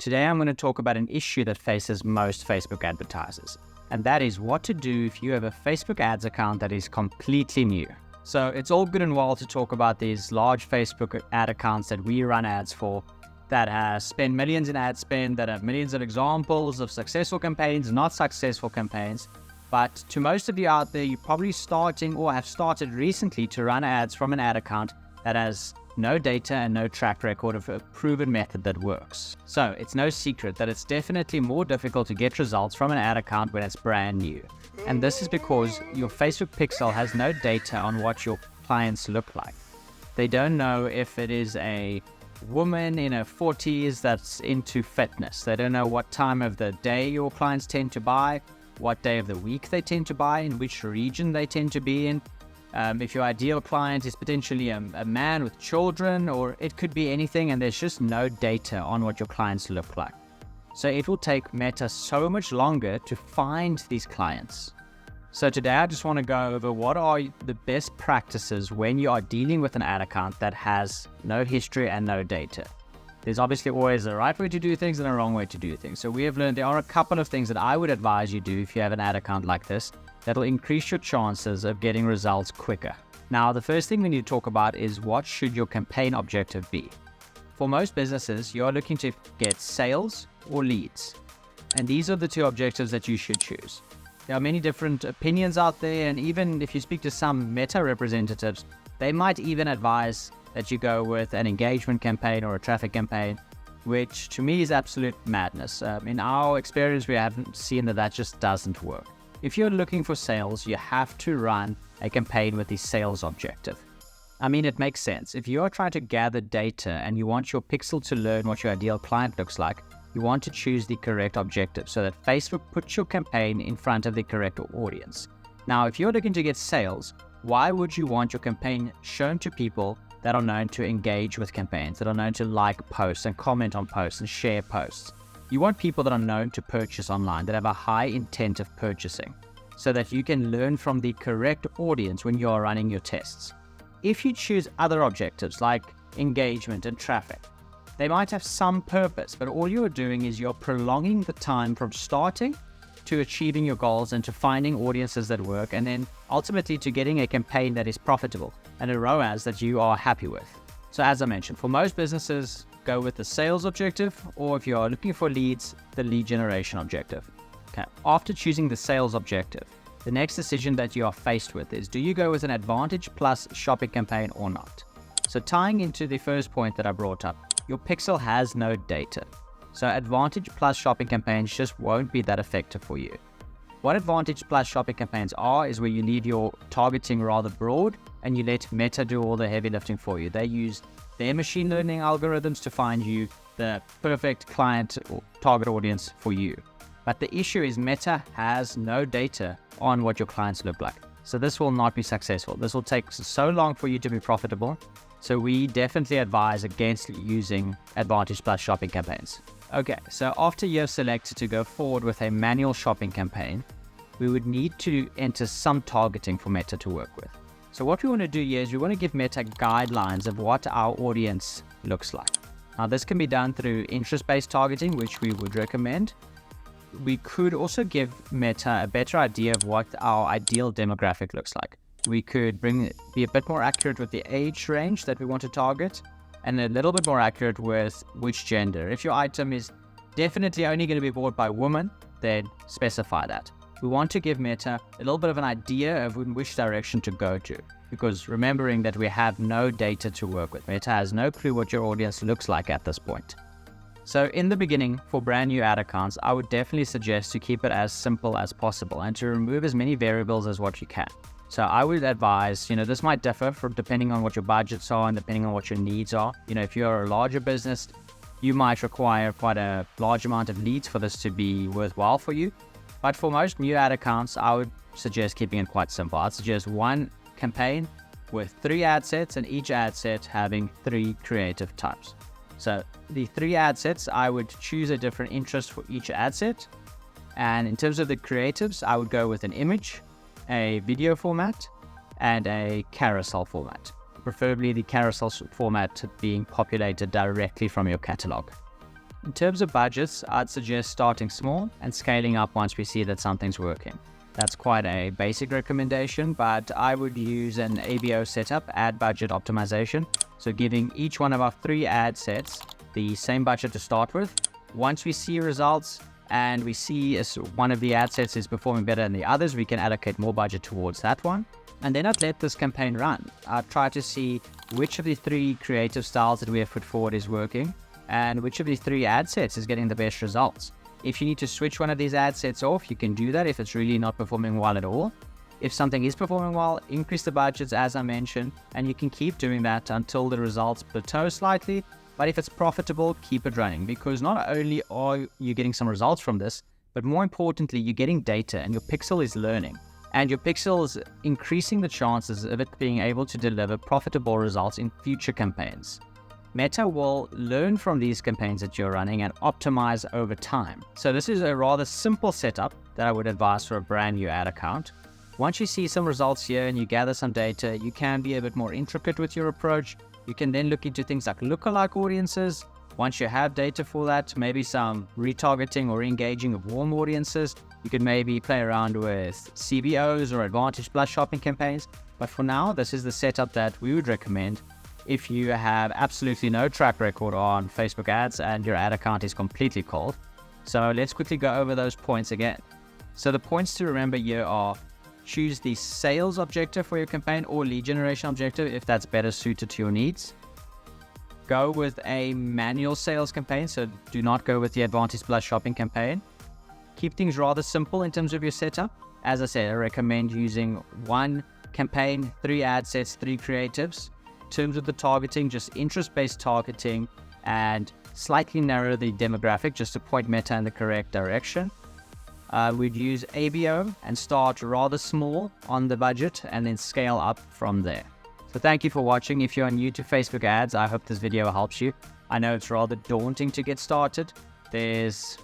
today I'm going to talk about an issue that faces most Facebook advertisers, and that is what to do if you have a Facebook ads account that is completely new. So it's all good and well to talk about these large Facebook ad accounts that we run ads for, that spend millions in ad spend, that have millions of examples of successful campaigns, not successful campaigns. But to most of you out there, you're probably starting or have started recently to run ads from an ad account that has no data and no track record of a proven method that works. So it's no secret that it's definitely more difficult to get results from an ad account when it's brand new. And this is because your Facebook pixel has no data on what your clients look like. They don't know if it is a woman in her 40s that's into fitness. They don't know what time of the day your clients tend to buy, what day of the week they tend to buy, in which region they tend to be in. If your ideal client is potentially a man with children, or it could be anything, and there's just no data on what your clients look like. So it will take Meta so much longer to find these clients. So today I just want to go over what are the best practices when you are dealing with an ad account that has no history and no data. There's obviously always a right way to do things and a wrong way to do things. So we have learned there are a couple of things that I would advise you do if you have an ad account like this that'll increase your chances of getting results quicker. Now, the first thing we need to talk about is what should your campaign objective be? For most businesses, you're looking to get sales or leads. And these are the two objectives that you should choose. There are many different opinions out there, and even if you speak to some Meta representatives, they might even advise that you go with an engagement campaign or a traffic campaign, which to me is absolute madness. In our experience, we haven't seen that just doesn't work. If you're looking for sales, you have to run a campaign with the sales objective. I mean, it makes sense. If you are trying to gather data and you want your pixel to learn what your ideal client looks like, you want to choose the correct objective so that Facebook puts your campaign in front of the correct audience. Now, if you're looking to get sales, why would you want your campaign shown to people that are known to engage with campaigns, that are known to like posts and comment on posts and share posts? You want people that are known to purchase online, that have a high intent of purchasing, so that you can learn from the correct audience when you are running your tests. If you choose other objectives like engagement and traffic, they might have some purpose, but all you're doing is you're prolonging the time from starting to achieving your goals and to finding audiences that work, and then ultimately to getting a campaign that is profitable and a ROAS that you are happy with. So as I mentioned, for most businesses, go with the sales objective, or if you are looking for leads, the lead generation objective. Okay. After choosing the sales objective, the next decision that you are faced with is, do you go with an Advantage Plus shopping campaign or not? So tying into the first point that I brought up, your pixel has no data. So Advantage Plus shopping campaigns just won't be that effective for you. What Advantage Plus shopping campaigns are is where you leave your targeting rather broad and you let Meta do all the heavy lifting for you. They use their machine learning algorithms to find you the perfect client or target audience for you. But the issue is Meta has no data on what your clients look like. So this will not be successful. This will take so long for you to be profitable. So we definitely advise against using Advantage Plus shopping campaigns. Okay, so after you have selected to go forward with a manual shopping campaign, we would need to enter some targeting for Meta to work with. So what we want to do here is we want to give Meta guidelines of what our audience looks like. Now this can be done through interest-based targeting, which we would recommend. We could also give Meta a better idea of what our ideal demographic looks like. We could be a bit more accurate with the age range that we want to target, and a little bit more accurate with which gender. If your item is definitely only going to be bought by women, then specify that. We want to give Meta a little bit of an idea of in which direction to go to, because remembering that we have no data to work with. Meta has no clue what your audience looks like at this point. So in the beginning, for brand new ad accounts, I would definitely suggest to keep it as simple as possible and to remove as many variables as what you can. So I would advise, this might differ from depending on what your budgets are and depending on what your needs are. If you're a larger business, you might require quite a large amount of leads for this to be worthwhile for you. But for most new ad accounts, I would suggest keeping it quite simple. I'd suggest one campaign with 3 ad sets and each ad set having 3 creative types. So the 3 ad sets, I would choose a different interest for each ad set. And in terms of the creatives, I would go with an image, a video format, and a carousel format. Preferably the carousel format being populated directly from your catalog. In terms of budgets, I'd suggest starting small and scaling up once we see that something's working. That's quite a basic recommendation, but I would use an ABO setup, ad budget optimization. So giving each one of our 3 ad sets the same budget to start with. Once we see results and we see one of the ad sets is performing better than the others, we can allocate more budget towards that one. And then I'd let this campaign run. I'd try to see which of the 3 creative styles that we have put forward is working and which of the 3 ad sets is getting the best results. If you need to switch one of these ad sets off, you can do that if it's really not performing well at all. If something is performing well, increase the budgets as I mentioned, and you can keep doing that until the results plateau slightly. But if it's profitable, keep it running, because not only are you getting some results from this, but more importantly, you're getting data and your pixel is learning. And your pixel is increasing the chances of it being able to deliver profitable results in future campaigns. Meta will learn from these campaigns that you're running and optimize over time. So this is a rather simple setup that I would advise for a brand new ad account. Once you see some results here and you gather some data, you can be a bit more intricate with your approach. You can then look into things like lookalike audiences. Once you have data for that, maybe some retargeting or engaging of warm audiences, you could maybe play around with CBOs or Advantage Plus shopping campaigns. But for now, this is the setup that we would recommend if you have absolutely no track record on Facebook ads and your ad account is completely cold. So let's quickly go over those points again. So the points to remember here are: choose the sales objective for your campaign or lead generation objective if that's better suited to your needs. Go with a manual sales campaign, so do not go with the Advantage Plus shopping campaign. Keep things rather simple in terms of your setup. As I said, I recommend using 1 campaign, 3 ad sets, 3 creatives. In terms of the targeting, just interest-based targeting and slightly narrow the demographic just to point Meta in the correct direction. We'd use ABO and start rather small on the budget and then scale up from there. So thank you for watching. If you're new to Facebook ads, I hope this video helps you. I know it's rather daunting to get started. There's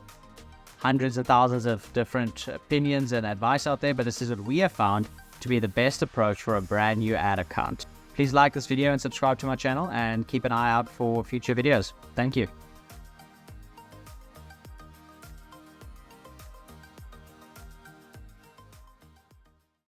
hundreds of thousands of different opinions and advice out there, but this is what we have found to be the best approach for a brand new ad account. Please like this video and subscribe to my channel and keep an eye out for future videos. Thank you.